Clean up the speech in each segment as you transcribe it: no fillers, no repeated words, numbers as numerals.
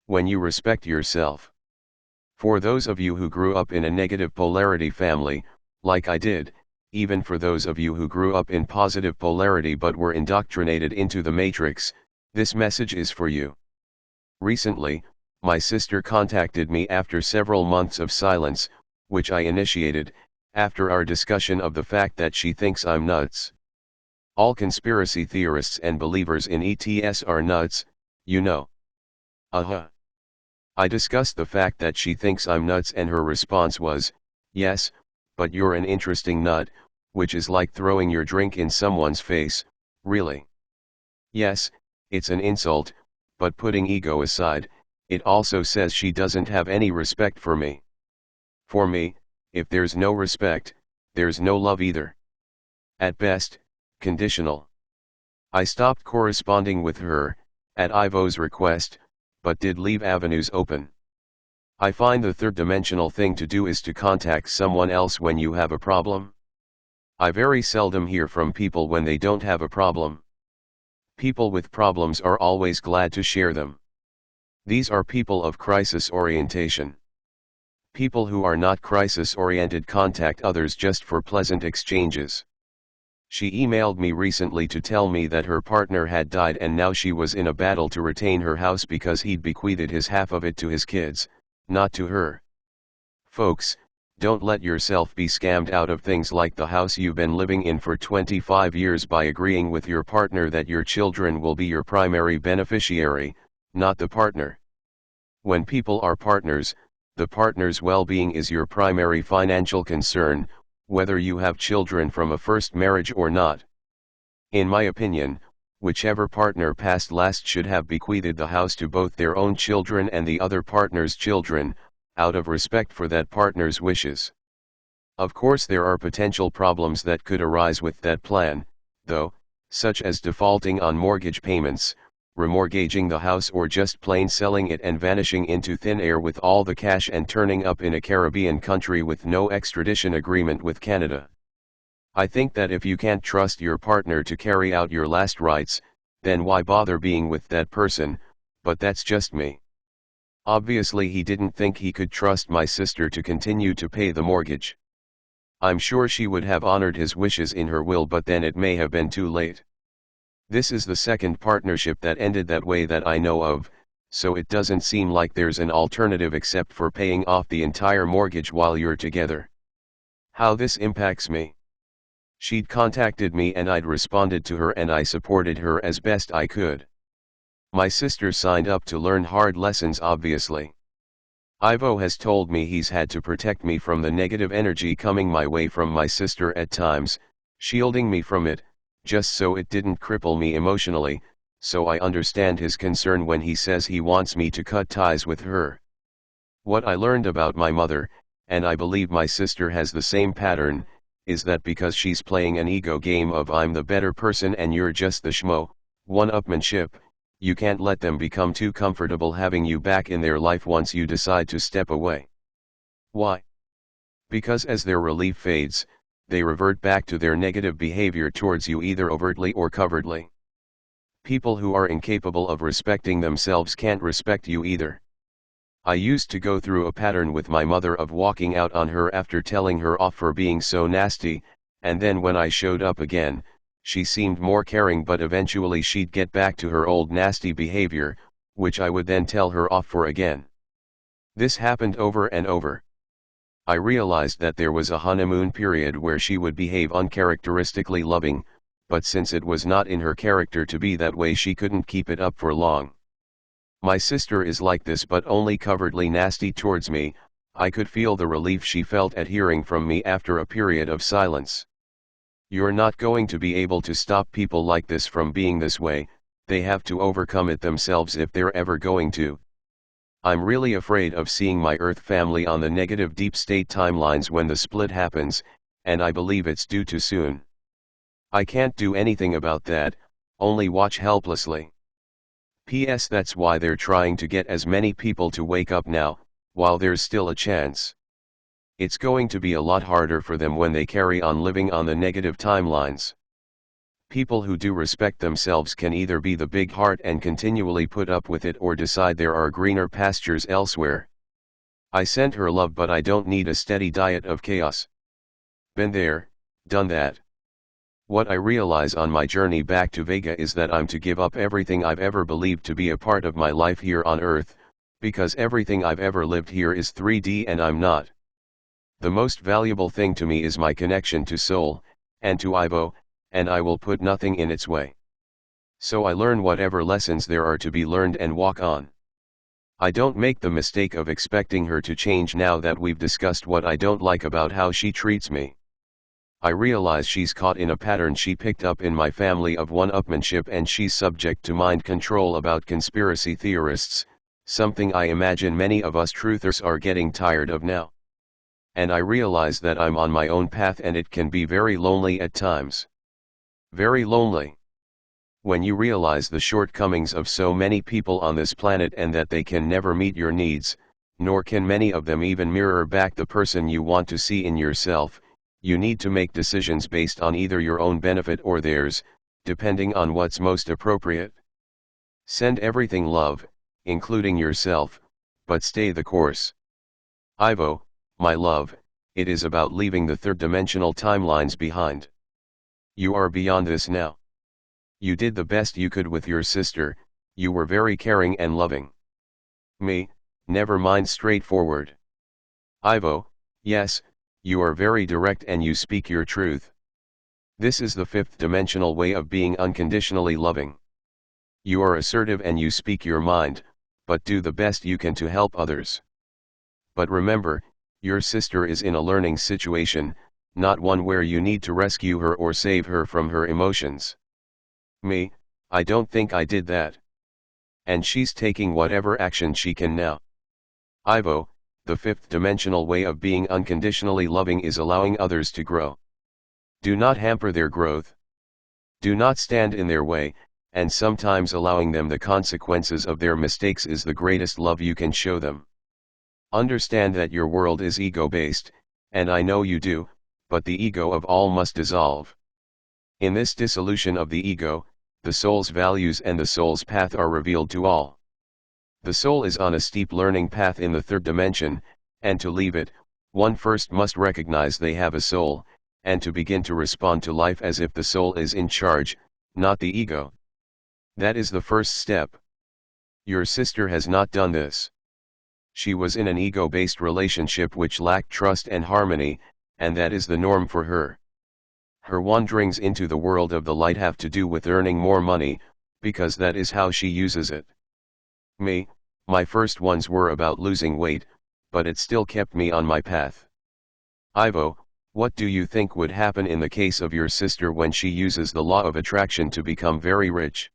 When you respect yourself. For those of you who grew up in a negative polarity family, like I did, even for those of you who grew up in positive polarity but were indoctrinated into the matrix, this message is for you. Recently, my sister contacted me after several months of silence, which I initiated, after our discussion of the fact that she thinks I'm nuts. All conspiracy theorists and believers in ETS are nuts, you know. I discussed the fact that she thinks I'm nuts and her response was, yes, but you're an interesting nut, which is like throwing your drink in someone's face, really. Yes, it's an insult, but putting ego aside, it also says she doesn't have any respect for me. For me, if there's no respect, there's no love either. At best, conditional. I stopped corresponding with her, at Ivo's request, but did leave avenues open. I find the third-dimensional thing to do is to contact someone else when you have a problem. I very seldom hear from people when they don't have a problem. People with problems are always glad to share them. These are people of crisis orientation. People who are not crisis-oriented contact others just for pleasant exchanges. She emailed me recently to tell me that her partner had died and now she was in a battle to retain her house because he'd bequeathed his half of it to his kids, not to her. Folks, don't let yourself be scammed out of things like the house you've been living in for 25 years by agreeing with your partner that your children will be your primary beneficiary, not the partner. When people are partners, the partner's well-being is your primary financial concern, whether you have children from a first marriage or not. In my opinion, whichever partner passed last should have bequeathed the house to both their own children and the other partner's children, out of respect for that partner's wishes. Of course there are potential problems that could arise with that plan, though, such as defaulting on mortgage payments, remortgaging the house or just plain selling it and vanishing into thin air with all the cash and turning up in a Caribbean country with no extradition agreement with Canada. I think that if you can't trust your partner to carry out your last rites, then why bother being with that person, but that's just me. Obviously he didn't think he could trust my sister to continue to pay the mortgage. I'm sure she would have honored his wishes in her will, but then it may have been too late. This is the second partnership that ended that way that I know of, so it doesn't seem like there's an alternative except for paying off the entire mortgage while you're together. How this impacts me. She'd contacted me and I'd responded to her and I supported her as best I could. My sister signed up to learn hard lessons obviously. Ivo has told me he's had to protect me from the negative energy coming my way from my sister at times, shielding me from it, just so it didn't cripple me emotionally, so I understand his concern when he says he wants me to cut ties with her. What I learned about my mother, and I believe my sister has the same pattern, is that because she's playing an ego game of I'm the better person and you're just the schmo, one-upmanship, you can't let them become too comfortable having you back in their life once you decide to step away. Why? Because as their relief fades, they revert back to their negative behavior towards you either overtly or covertly. People who are incapable of respecting themselves can't respect you either. I used to go through a pattern with my mother of walking out on her after telling her off for being so nasty, and then when I showed up again, she seemed more caring, but eventually she'd get back to her old nasty behavior, which I would then tell her off for again. This happened over and over. I realized that there was a honeymoon period where she would behave uncharacteristically loving, but since it was not in her character to be that way, she couldn't keep it up for long. My sister is like this, but only covertly nasty towards me. I could feel the relief she felt at hearing from me after a period of silence. You're not going to be able to stop people like this from being this way, they have to overcome it themselves if they're ever going to. I'm really afraid of seeing my Earth family on the negative deep state timelines when the split happens, and I believe it's due too soon. I can't do anything about that, only watch helplessly. P.S. That's why they're trying to get as many people to wake up now, while there's still a chance. It's going to be a lot harder for them when they carry on living on the negative timelines. People who do respect themselves can either be the big heart and continually put up with it or decide there are greener pastures elsewhere. I send her love, but I don't need a steady diet of chaos. Been there, done that. What I realize on my journey back to Vega is that I'm to give up everything I've ever believed to be a part of my life here on Earth, because everything I've ever lived here is 3D and I'm not. The most valuable thing to me is my connection to Soul, and to Ivo, and I will put nothing in its way. So I learn whatever lessons there are to be learned and walk on. I don't make the mistake of expecting her to change now that we've discussed what I don't like about how she treats me. I realize she's caught in a pattern she picked up in my family of one-upmanship, and she's subject to mind control about conspiracy theorists, something I imagine many of us truthers are getting tired of now. And I realize that I'm on my own path and it can be very lonely at times. Very lonely. When you realize the shortcomings of so many people on this planet and that they can never meet your needs, nor can many of them even mirror back the person you want to see in yourself, you need to make decisions based on either your own benefit or theirs, depending on what's most appropriate. Send everything love, including yourself, but stay the course. Ivo, my love, it is about leaving the third-dimensional timelines behind. You are beyond this now. You did the best you could with your sister, you were very caring and loving. Me, never mind straightforward. Ivo, yes, you are very direct and you speak your truth. This is the fifth-dimensional way of being unconditionally loving. You are assertive and you speak your mind, but do the best you can to help others. But remember, your sister is in a learning situation, not one where you need to rescue her or save her from her emotions. Me, I don't think I did that. And she's taking whatever action she can now. Ivo, the fifth-dimensional way of being unconditionally loving is allowing others to grow. Do not hamper their growth. Do not stand in their way, and sometimes allowing them the consequences of their mistakes is the greatest love you can show them. Understand that your world is ego-based, and I know you do, but the ego of all must dissolve. In this dissolution of the ego, the soul's values and the soul's path are revealed to all. The soul is on a steep learning path in the third dimension, and to leave it, one first must recognize they have a soul, and to begin to respond to life as if the soul is in charge, not the ego. That is the first step. Your sister has not done this. She was in an ego-based relationship which lacked trust and harmony, and that is the norm for her. Her wanderings into the world of the light have to do with earning more money, because that is how she uses it. Me, my first ones were about losing weight, but it still kept me on my path. Ivo, what do you think would happen in the case of your sister when she uses the law of attraction to become very rich?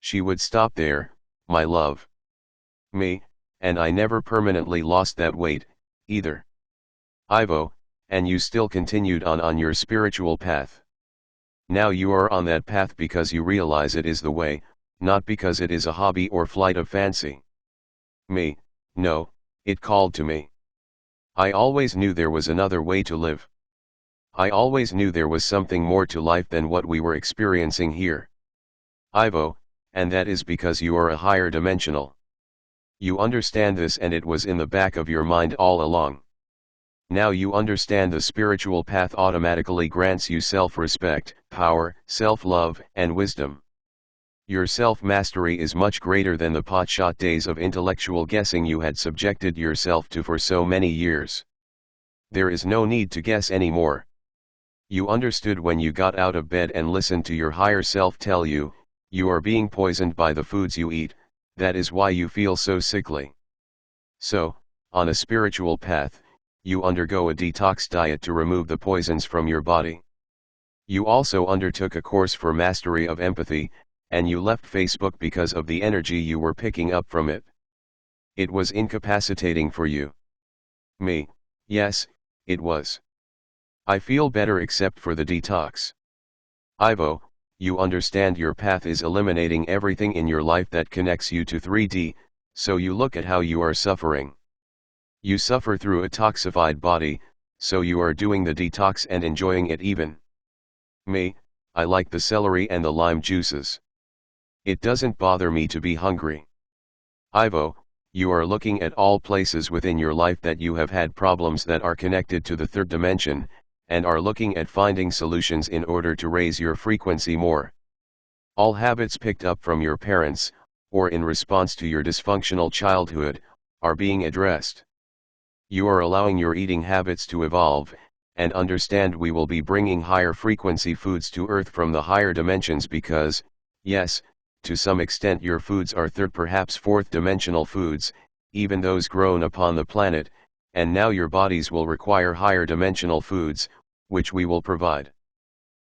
She would stop there, my love. Me, and I never permanently lost that weight, either. Ivo, and you still continued on your spiritual path. Now you are on that path because you realize it is the way, not because it is a hobby or flight of fancy. Me, no, it called to me. I always knew there was another way to live. I always knew there was something more to life than what we were experiencing here. Ivo, and that is because you are a higher dimensional. You understand this, and it was in the back of your mind all along. Now you understand the spiritual path automatically grants you self-respect, power, self-love, and wisdom. Your self-mastery is much greater than the potshot days of intellectual guessing you had subjected yourself to for so many years. There is no need to guess anymore. You understood when you got out of bed and listened to your higher self tell you, you are being poisoned by the foods you eat, that is why you feel so sickly. So, on a spiritual path, you undergo a detox diet to remove the poisons from your body. You also undertook a course for mastery of empathy, and you left Facebook because of the energy you were picking up from it. It was incapacitating for you. Me, yes, it was. I feel better except for the detox. Ivo, you understand your path is eliminating everything in your life that connects you to 3D, so you look at how you are suffering. You suffer through a toxified body, so you are doing the detox and enjoying it even. Me, I like the celery and the lime juices. It doesn't bother me to be hungry. Ivo, you are looking at all places within your life that you have had problems that are connected to the third dimension, and are looking at finding solutions in order to raise your frequency more. All habits picked up from your parents, or in response to your dysfunctional childhood, are being addressed. You are allowing your eating habits to evolve, and understand we will be bringing higher frequency foods to Earth from the higher dimensions because, yes, to some extent your foods are third perhaps fourth dimensional foods, even those grown upon the planet, and now your bodies will require higher dimensional foods, which we will provide.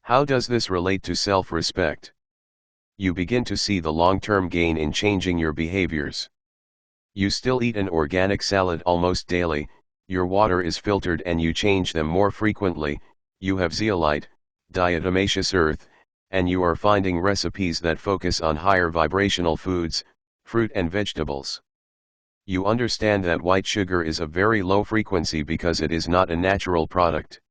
How does this relate to self-respect? You begin to see the long-term gain in changing your behaviors. You still eat an organic salad almost daily, your water is filtered and you change them more frequently, you have zeolite, diatomaceous earth, and you are finding recipes that focus on higher vibrational foods, fruit and vegetables. You understand that white sugar is a very low frequency because it is not a natural product.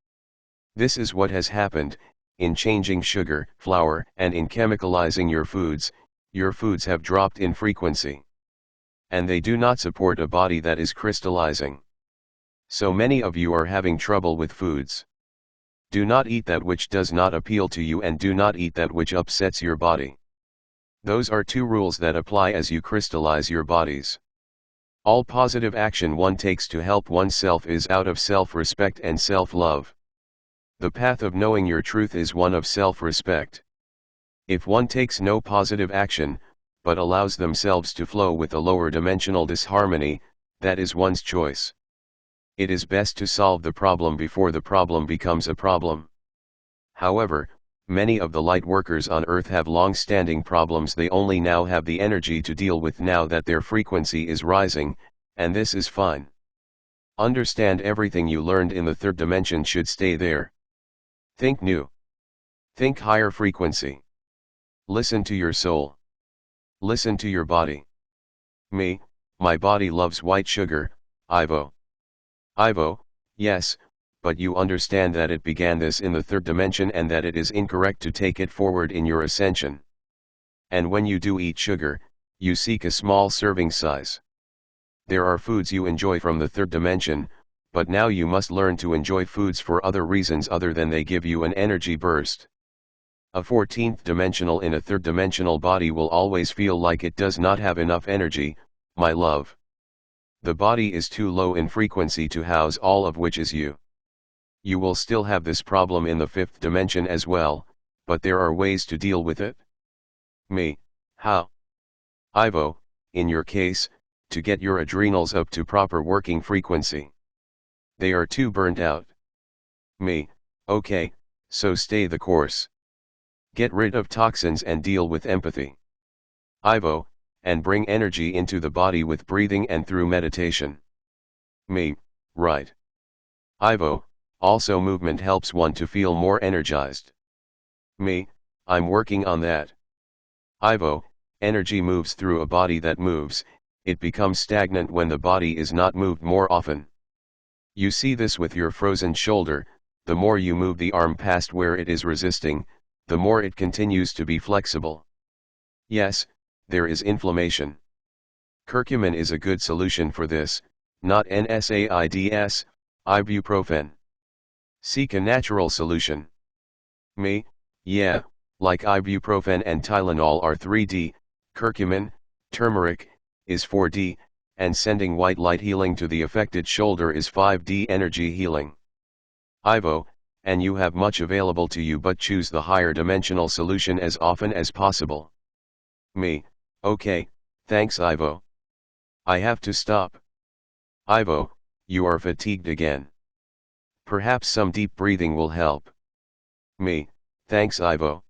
This is what has happened, in changing sugar, flour, and in chemicalizing your foods have dropped in frequency. And they do not support a body that is crystallizing. So many of you are having trouble with foods. Do not eat that which does not appeal to you and do not eat that which upsets your body. Those are two rules that apply as you crystallize your bodies. All positive action one takes to help oneself is out of self-respect and self-love. The path of knowing your truth is one of self-respect. If one takes no positive action, but allows themselves to flow with a lower dimensional disharmony, that is one's choice. It is best to solve the problem before the problem becomes a problem. However, many of the light workers on Earth have long-standing problems they only now have the energy to deal with now that their frequency is rising, and this is fine. Understand everything you learned in the third dimension should stay there. Think new. Think higher frequency. Listen to your soul. Listen to your body. Me, my body loves white sugar, Ivo. Ivo, yes, but you understand that it began this in the third dimension and that it is incorrect to take it forward in your ascension. And when you do eat sugar, you seek a small serving size. There are foods you enjoy from the third dimension, but now you must learn to enjoy foods for other reasons other than they give you an energy burst. A 14th dimensional in a third dimensional body will always feel like it does not have enough energy, my love. The body is too low in frequency to house all of which is you. You will still have this problem in the 5th dimension as well, but there are ways to deal with it. Me, how? Ivo, in your case, to get your adrenals up to proper working frequency. They are too burned out. Me, okay, so stay the course. Get rid of toxins and deal with empathy. Ivo, and bring energy into the body with breathing and through meditation. Me, right. Ivo, also movement helps one to feel more energized. Me, I'm working on that. Ivo, energy moves through a body that moves, it becomes stagnant when the body is not moved more often. You see this with your frozen shoulder, the more you move the arm past where it is resisting, the more it continues to be flexible. Yes, there is inflammation. Curcumin is a good solution for this, not NSAIDs, ibuprofen. Seek a natural solution. Me, yeah, like ibuprofen and Tylenol are 3D, curcumin, turmeric, is 4D, and sending white light healing to the affected shoulder is 5D energy healing. Ivo, and you have much available to you but choose the higher dimensional solution as often as possible. Me, okay, thanks Ivo. I have to stop. Ivo, you are fatigued again. Perhaps some deep breathing will help. Me, thanks Ivo.